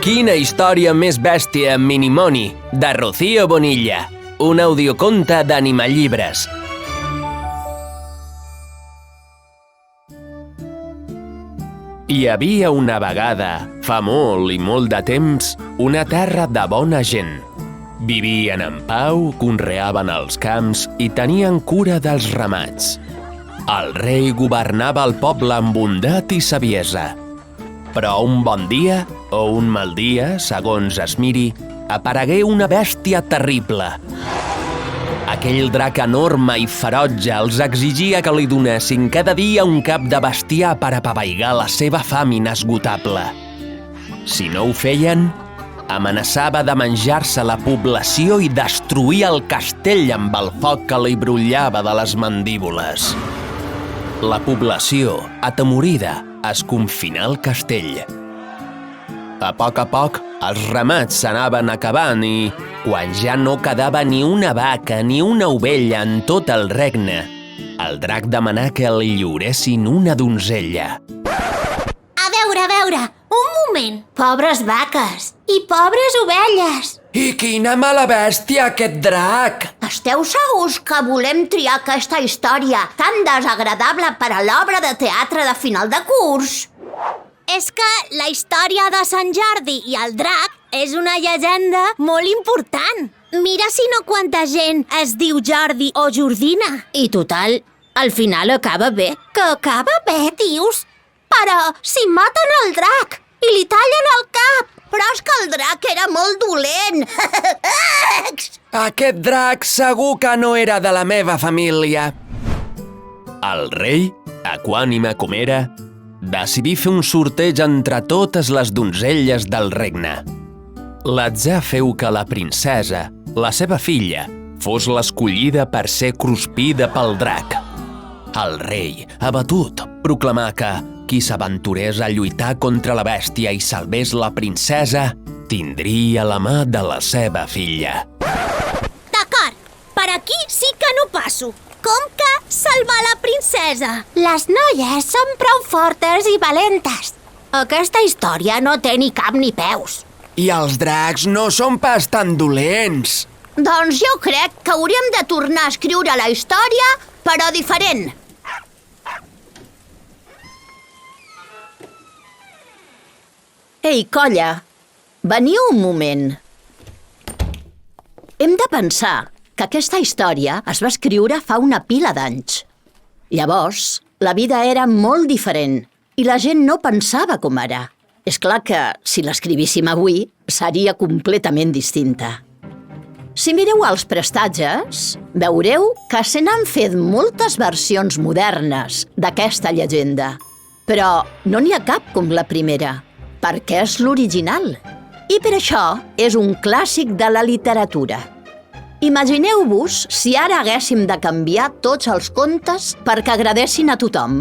Quina història més bèstia, Minimoni, de Rocío Bonilla. Un audioconte d'Animallibres. Hi havia una vegada, fa molt i molt de temps, una terra de bona gent. Vivien en pau, conreaven els camps i tenien cura dels ramats. El rei governava el poble amb bondat i saviesa. Però un bon dia, o un mal dia, segons es miri, aparegué una bèstia terrible. Aquell drac enorme i ferotge els exigia que li donessin cada dia un cap de bestiar per apavaigar la seva fam inesgotable. Si no ho feien, amenaçava de menjar-se la població i destruir el castell amb el foc que li brollava de les mandíbules. La població, atemorida, es confinà al castell. A poc, els ramats s'anaven acabant i, quan ja no quedava ni una vaca ni una ovella en tot el regne, el drac demanà que li lliuressin una donzella. A veure, un moment. Pobres vaques i pobres ovelles. I quina mala bèstia, aquest drac! Esteu segurs que volem triar aquesta història tan desagradable per a l'obra de teatre de final de curs? És que la història de Sant Jordi i el drac és una llegenda molt important. Mira si no quanta gent es diu Jordi o Jordina. I total, al final acaba bé. Que acaba bé, dius? Però si maten el drac i li tallen el cap. Però és que el drac era molt dolent. Aquest drac segur que no era de la meva família. El rei, equànime com era, decidí fer un sorteig entre totes les donzelles del regne. L'atzar feu que la princesa, la seva filla, fos l'escollida per ser cruspida pel drac. El rei, abatut, proclamà que qui s'aventurés a lluitar contra la bèstia i salvés la princesa, tindria la mà de la seva filla. D'acord, per aquí sí que no passo. Com que salvar la princesa? Les noies són prou fortes i valentes. Aquesta història no té ni cap ni peus. I els dracs no són pas tan dolents. Doncs jo crec que hauríem de tornar a escriure la història, però diferent. Ei, colla, veniu un moment. Hem de pensar que aquesta història es va escriure fa una pila d'anys. Llavors, la vida era molt diferent i la gent no pensava com ara. És clar que, si l'escrivíssim avui, seria completament distinta. Si mireu els prestatges, veureu que se n'han fet moltes versions modernes d'aquesta llegenda. Però no n'hi ha cap com la primera, perquè és l'original. I per això és un clàssic de la literatura. Imagineu-vos si ara haguéssim de canviar tots els contes perquè agradessin a tothom,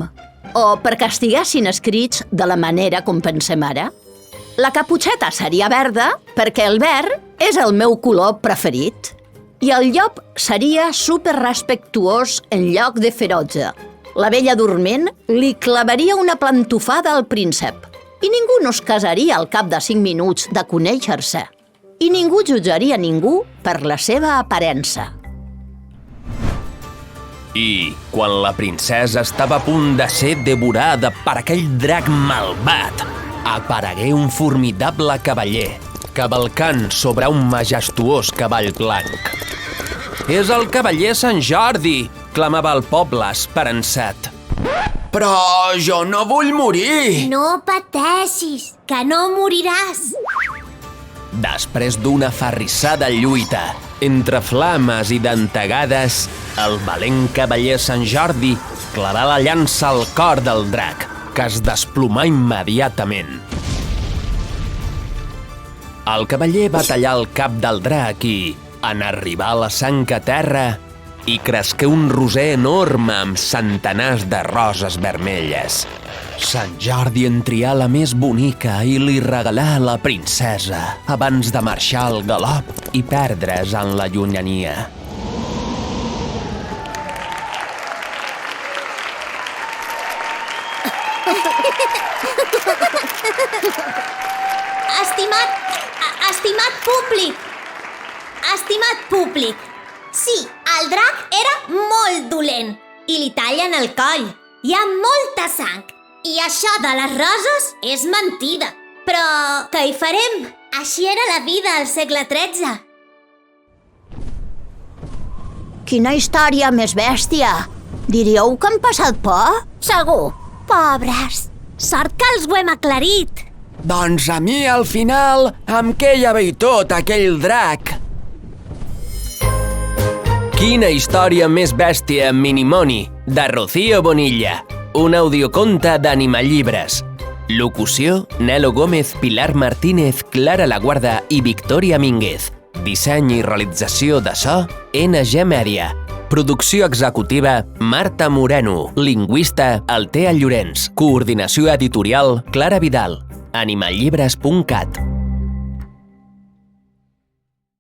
o perquè estiguessin escrits de la manera com pensem ara. La Caputxeta seria verda perquè el verd és el meu color preferit. I el llop seria superrespectuós en lloc de ferotge. La bella dorment li clavaria una plantofada al príncep. I ningú no es casaria al cap de 5 minuts de conèixer-se. I ningú jutjaria ningú per la seva aparença. I, quan la princesa estava a punt de ser devorada per aquell drac malvat, aparegué un formidable cavaller, cavalcant sobre un majestuós cavall blanc. «És el cavaller Sant Jordi!», clamava el poble esperançat. «Però jo no vull morir!» No pateixis, que no moriràs. Després d'una aferrissada lluita, entre flames i dentegades, el valent cavaller Sant Jordi clavà la llança al cor del drac, que es desplomà immediatament. El cavaller va tallar el cap del drac i, en arribar a la sang a terra, hi cresqué un roser enorme amb centenars de roses vermelles. Sant Jordi en trià la més bonica i li regalà a la princesa abans de marxar al galop i perdre's en la llunyania. Estimat públic, sí, el drac era molt dolent i li tallen el coll. Hi ha molta sang i això de les roses és mentida. Però què hi farem? Així era la vida al segle XIII. Quina història més bèstia! Diríeu que han passat por? Segur. Pobres, sort que els ho hem aclarit. Doncs a mi, al final, em queia bé i tot aquell drac. Quina història més bèstia, Minimoni, de Rocío Bonilla. Un audioconte d'Animalllibres. Locució, Nelo Gómez, Pilar Martínez, Clara Laguarda i Victòria Mínguez. Disseny i realització de so, NG Media. Producció executiva, Marta Moreno. Lingüista, Altea Llorenç. Coordinació editorial, Clara Vidal. Animalllibres.cat